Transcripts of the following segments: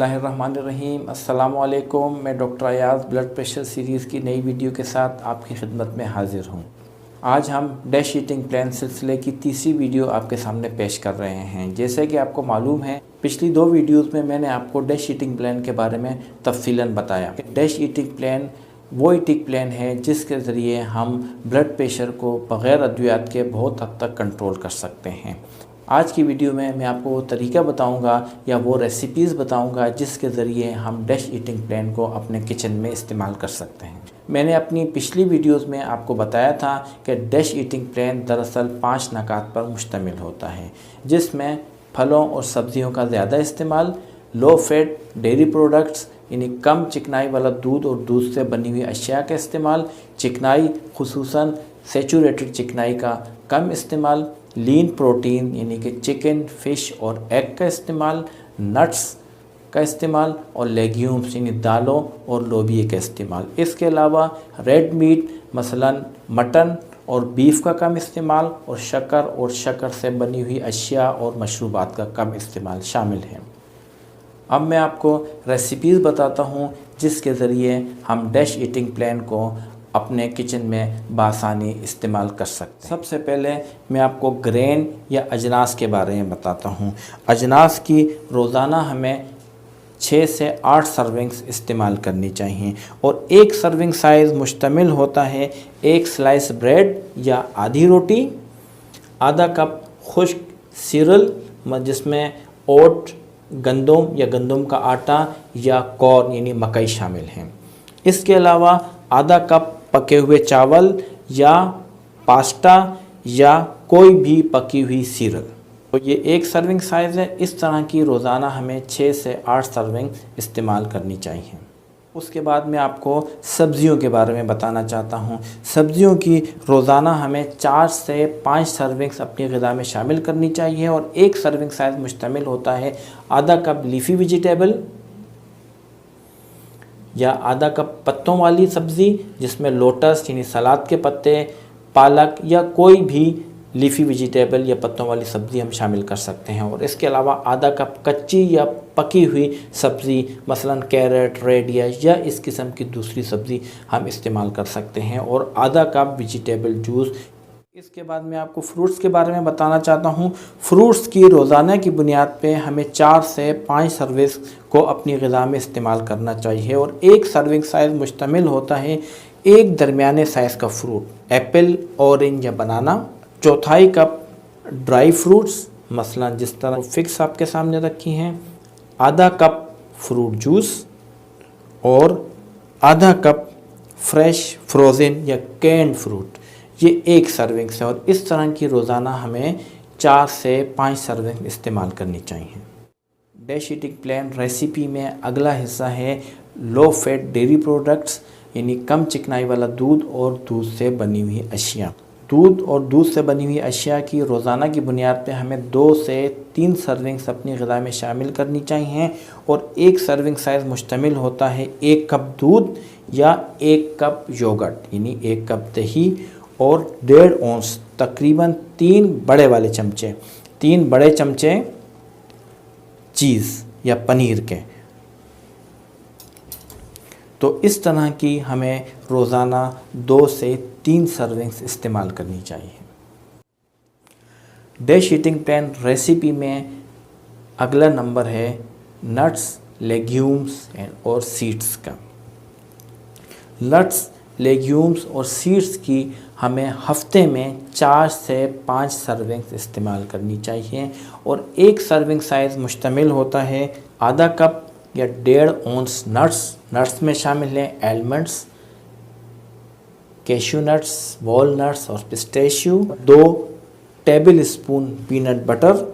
बिस्मिल्लाहिर्रहमानिर्रहीम। अस्सलामुअलैकुम। मैं doctor Ayaz blood pressure series की नई वीडियो के साथ आपकी खिदमत में हाज़िर हूँ। आज हम डैश ईटिंग प्लान सिलसिले की तीसरी वीडियो आपके सामने पेश कर रहे हैं। जैसे कि आपको मालूम है, पिछली दो वीडियोज़ में मैंने आपको डैश ईटिंग प्लान के बारे में तफसीलन बताया। डैश ईटिंग प्लान वो ईटिंग प्लान है जिसके ज़रिए हम ब्लड प्रेशर को बग़ैर अद्वियात के बहुत हद तक कंट्रोल कर सकते हैं। आज की वीडियो में मैं आपको वो तरीका बताऊंगा या वो रेसिपीज़ बताऊंगा जिसके ज़रिए हम डैश ईटिंग प्लान को अपने किचन में इस्तेमाल कर सकते हैं। मैंने अपनी पिछली वीडियोस में आपको बताया था कि डैश ईटिंग प्लान दरअसल 5 नुकात पर मुश्तमिल होता है, जिसमें फलों और सब्जियों का ज़्यादा इस्तेमाल, लो फैट डेयरी प्रोडक्ट्स यानी कम चिकनाई वाला दूध और दूध से बनी हुई अशिया का इस्तेमाल, चिकनाई खुसूसन सेचूरेटेड चिकनाई का कम इस्तेमाल, लीन प्रोटीन यानी कि चिकन, फ़िश और एग का इस्तेमाल, नट्स का इस्तेमाल और लेग्यूम्स यानी दालों और लोबिये का इस्तेमाल। इसके अलावा रेड मीट मसलन मटन और बीफ का कम इस्तेमाल और शक्कर से बनी हुई अशिया और मशरूबात का कम इस्तेमाल शामिल है। अब मैं आपको रेसिपीज़ बताता हूँ जिसके ज़रिए हम डैश ईटिंग प्लान को अपने किचन में बासानी इस्तेमाल कर सकते हैं। सबसे पहले मैं आपको ग्रेन या अजनास के बारे में बताता हूँ। अजनास की रोज़ाना हमें 6 से 8 सर्विंग्स इस्तेमाल करनी चाहिए और एक सर्विंग साइज़ मुश्तमिल होता है 1 स्लाइस ब्रेड या आधी रोटी, आधा कप खुश्क सीरियल जिसमें ओट गंदम या गंदम का आटा या कॉर्न यानी मकई शामिल हैं। इसके अलावा आधा कप पके हुए चावल या पास्ता या कोई भी पकी हुई सीरियल। तो ये एक सर्विंग साइज़ है। इस तरह की रोज़ाना हमें 6 से 8 सर्विंग इस्तेमाल करनी चाहिए। उसके बाद मैं आपको सब्ज़ियों के बारे में बताना चाहता हूँ। सब्ज़ियों की रोज़ाना हमें 4 से 5 सर्विंग्स अपनी ग़िज़ा में शामिल करनी चाहिए और एक सर्विंग साइज़ मुश्तमिल होता है आधा कप लीफ़ी वेजिटेबल या आधा कप पत्तों वाली सब्ज़ी जिसमें लोटस यानी सलाद के पत्ते, पालक या कोई भी लीफ़ी वेजिटेबल या पत्तों वाली सब्ज़ी हम शामिल कर सकते हैं। और इसके अलावा आधा कप कच्ची या पकी हुई सब्ज़ी मसलन कैरेट, रेडियस या इस किस्म की दूसरी सब्ज़ी हम इस्तेमाल कर सकते हैं और आधा कप वेजिटेबल जूस। इसके बाद मैं आपको फ्रूट्स के बारे में बताना चाहता हूँ। फ्रूट्स की रोज़ाना की बुनियाद पे हमें 4 से 5 सर्विस को अपनी ग़िज़ा में इस्तेमाल करना चाहिए और एक सर्विंग साइज़ मुश्तमिल होता है एक दरमियाने साइज़ का फ्रूट, एप्पल, ऑरेंज या बनाना, चौथाई कप ड्राई फ्रूट्स मसलन जिस तरह फिक्स आपके सामने रखी हैं, आधा कप फ्रूट जूस और आधा कप फ्रेश फ्रोज़न या कैंड फ्रूट। ये एक सर्विंग्स है और इस तरह की रोज़ाना हमें 4 से 5 सर्विंग इस्तेमाल करनी चाहिए। डैश ईटिंग प्लान रेसिपी में अगला हिस्सा है लो फैट डेयरी प्रोडक्ट्स यानी कम चिकनाई वाला दूध और दूध से बनी हुई अशिया। दूध और दूध से बनी हुई अशिया की रोज़ाना की बुनियाद पे हमें 2 से 3 सर्विंग्स अपनी ग़िज़ा में शामिल करनी चाहिए और एक सर्विंग साइज़ मुश्तमिल होता है 1 कप दूध या 1 कप योगर्ट यानी 1 कप दही और 1.5 औंस तकरीबन 3 बड़े चमचे चीज़ या पनीर के। तो इस तरह की हमें रोज़ाना 2 से 3 सर्विंग्स इस्तेमाल करनी चाहिए। डैश ईटिंग प्लान रेसिपी में अगला नंबर है नट्स, लेग्यूम्स और सीड्स का। नट्स, लेग्यूम्स और सीड्स की हमें हफ्ते में 4 से 5 सर्विंग्स इस्तेमाल करनी चाहिए और एक सर्विंग साइज़ मुश्तमिल होता है आधा कप या 1.5 औंस नट्स में शामिल हैं आलमंड्स, कैश्यू नट्स, वॉलनट्स और pistachio, 2 table spoon peanut butter,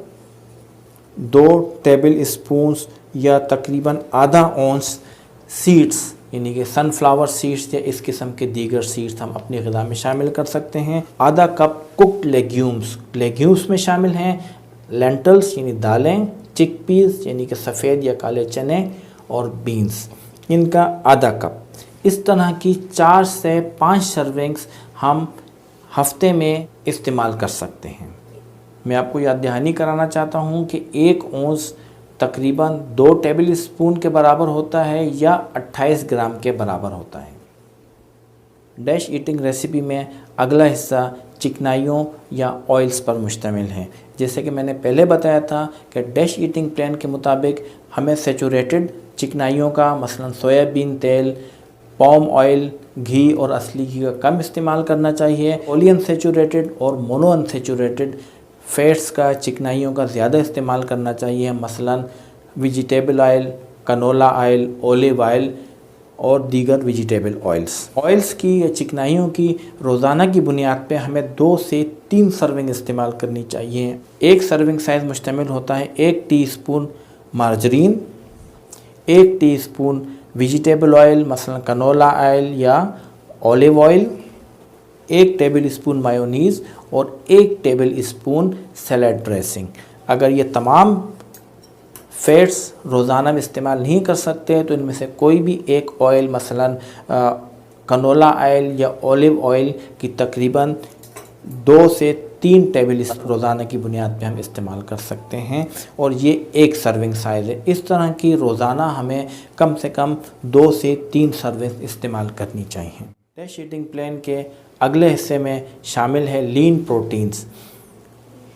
2 table spoons या तकरीबन आधा औंस सीड्स यानी कि सनफ्लावर सीड्स या इस किस्म के दीगर सीड्स हम अपनी ग़िज़ा में शामिल कर सकते हैं। आधा कप कुक्ड लेग्यूम्स में शामिल हैं लेंटल्स यानी दालें, चिकपीस यानी कि सफ़ेद या काले चने और बीन्स, इनका आधा कप। इस तरह की 4 से 5 सर्विंग्स हम हफ्ते में इस्तेमाल कर सकते हैं। मैं आपको याद दहानी कराना चाहता हूँ कि 1 औंस तकरीबन 2 टेबल स्पून के बराबर होता है या 28 ग्राम के बराबर होता है। डैश ईटिंग रेसिपी में अगला हिस्सा चिकनाइयों या ऑयल्स पर मुश्तमिल है। जैसे कि मैंने पहले बताया था कि डैश ईटिंग प्लान के मुताबिक हमें सेचूरेटेड चिकनाइयों का मसलन सोयाबीन तेल, पाम ऑयल, घी और असली घी का कम इस्तेमाल करना चाहिए। पॉलीअनसेचूरेटेड और मोनो अनसेचूरेटेड फैट्स का, चिकनाइयों का ज़्यादा इस्तेमाल करना चाहिए, मसलन vegetable oil, canola oil, olive oil और दीगर वेजिटेबल ऑयल्स की या चिकनाइयों की रोज़ाना की बुनियाद पे हमें 2 से 3 सर्विंग इस्तेमाल करनी चाहिए। एक सर्विंग साइज़ मुश्तमिल होता है 1 teaspoon margarine, 1 teaspoon vegetable oil मसलन कनोला ऑयल या olive oil, 1 table spoon mayonnaise और 1 टेबल स्पून सैलड ड्रेसिंग। अगर ये तमाम फैट्स रोज़ाना में इस्तेमाल नहीं कर सकते तो इनमें से कोई भी एक ऑयल मसलन कनोला ऑयल या ऑलिव ऑयल की तकरीबन 2 से 3 टेबल रोज़ाना की बुनियाद पे हम इस्तेमाल कर सकते हैं और ये एक सर्विंग साइज़ है। इस तरह की रोज़ाना हमें कम से कम 2 से 3 सर्विंग इस्तेमाल करनी चाहिए। डैश ईटिंग प्लान के अगले हिस्से में शामिल है लीन प्रोटीन्स।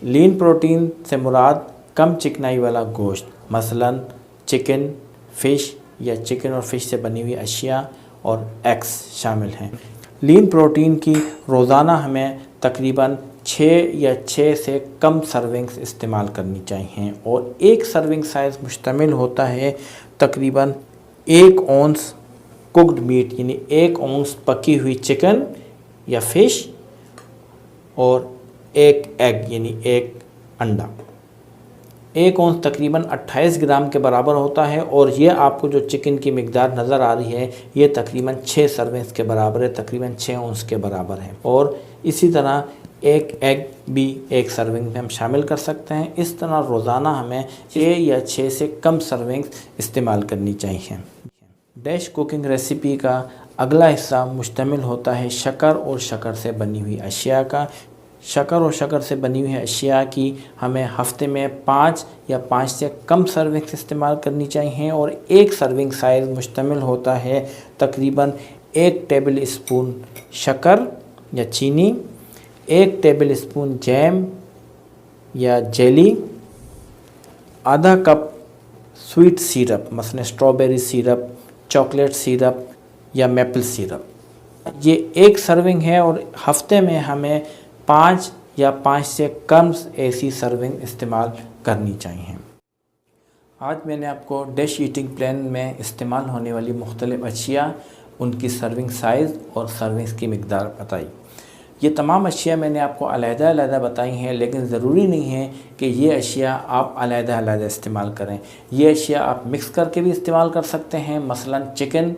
लीन प्रोटीन से मुराद कम चिकनाई वाला गोश्त मसलन चिकन, फ़िश या चिकन और फ़िश से बनी हुई अशिया और एग्स शामिल हैं। लीन प्रोटीन की रोज़ाना हमें तकरीबन 6 से कम सर्विंग्स इस्तेमाल करनी चाहिए और एक सर्विंग साइज़ मुश्तमिल होता है तकरीबन 1 औंस कुक्ड मीट यानी 1 औंस पकी हुई चिकन या फ़िश और 1 एग यानी 1 अंडा। 1 औंस तकरीबन 28 ग्राम के बराबर होता है और ये आपको जो चिकन की मिकदार नज़र आ रही है ये तकरीबन 6 सर्विंग्स के बराबर है, तकरीबन 6 औंस के बराबर है। और इसी तरह 1 एग भी 1 सर्विंग में हम शामिल कर सकते हैं। इस तरह रोज़ाना हमें 6 या 6 से कम सर्विंग्स इस्तेमाल करनी चाहिए। डैश कुकिंग रेसिपी का अगला हिस्सा मुश्तमिल होता है शक्कर और शक्कर से बनी हुई अशिया का। शक्कर और शक्कर से बनी हुई अशिया की हमें हफ्ते में 5 या 5 से कम सर्विंग्स इस्तेमाल करनी चाहिए और एक सर्विंग साइज़ मुश्तमिल होता है तकरीबन 1 टेबल स्पून शक्कर या चीनी, 1 टेबल स्पून जैम या जेली, आधा कप स्वीट सिरप मसलन स्ट्रॉबेरी सिरप, चॉकलेट सिरप या मेपल सिरप। ये एक सर्विंग है और हफ्ते में हमें 5 या 5 से कम ऐसी सर्विंग इस्तेमाल करनी चाहिए। आज मैंने आपको डैश ईटिंग प्लान में इस्तेमाल होने वाली मुख्तलिफ़ अशिया, उनकी सर्विंग साइज़ और सर्विंग्स की मिकदार बताई। ये तमाम अशिया मैंने आपको अलहदा बताई हैं, लेकिन ज़रूरी नहीं है कि ये अशिया आप अलहदा इस्तेमाल करें। ये अशिया आप मिक्स करके भी इस्तेमाल कर सकते हैं। मसलन चिकन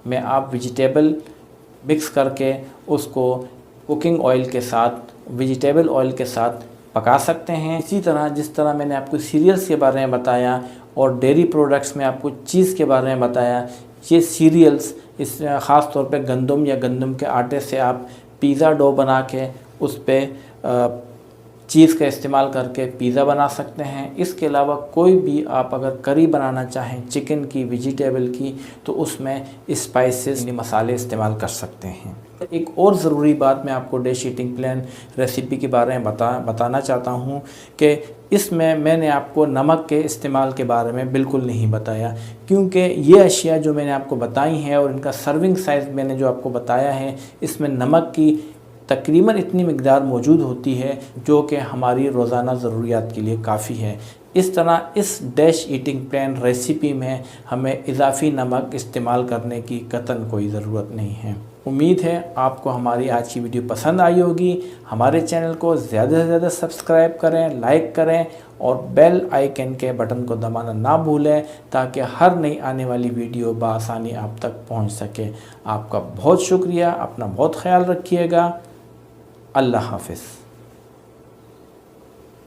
में आप वेजिटेबल मिक्स करके उसको कुकिंग ऑयल के साथ, वेजिटेबल ऑयल के साथ पका सकते हैं। इसी तरह जिस तरह मैंने आपको सीरियल्स के बारे में बताया और डेयरी प्रोडक्ट्स में आपको चीज़ के बारे में बताया, ये सीरियल्स इस ख़ास तौर पे गंदम या गंदम के आटे से आप पिज़्ज़ा डो बना के उस पर चीज़ का इस्तेमाल करके पिज़्ज़ा बना सकते हैं। इसके अलावा कोई भी आप अगर करी बनाना चाहें चिकन की, वेजिटेबल की, तो उसमें स्पाइसेस मसाले इस्तेमाल कर सकते हैं। एक और ज़रूरी बात मैं आपको डैश ईटिंग प्लान रेसिपी के बारे में बताना चाहता हूँ कि इसमें मैंने आपको नमक के इस्तेमाल के बारे में बिल्कुल नहीं बताया, क्योंकि ये अशिया जो मैंने आपको बताई हैं और इनका सर्विंग साइज़ मैंने जो आपको बताया है, इसमें नमक की तकरीबन इतनी मिकदार मौजूद होती है जो कि हमारी रोज़ाना ज़रूरियात के लिए काफ़ी है। इस तरह इस डैश ईटिंग प्लान रेसिपी में हमें इजाफ़ी नमक इस्तेमाल करने की कतन कोई ज़रूरत नहीं है। उम्मीद है आपको हमारी आज की वीडियो पसंद आई होगी। हमारे चैनल को ज़्यादा से ज़्यादा सब्सक्राइब करें, लाइक करें और बेल आइकन के बटन को दबाना ना भूलें ताकि हर नई आने वाली वीडियो बआसानी आप तक पहुंच सके। आपका बहुत शुक्रिया, अपना बहुत ख्याल रखिएगा। अल्लाह हाफ़िज़।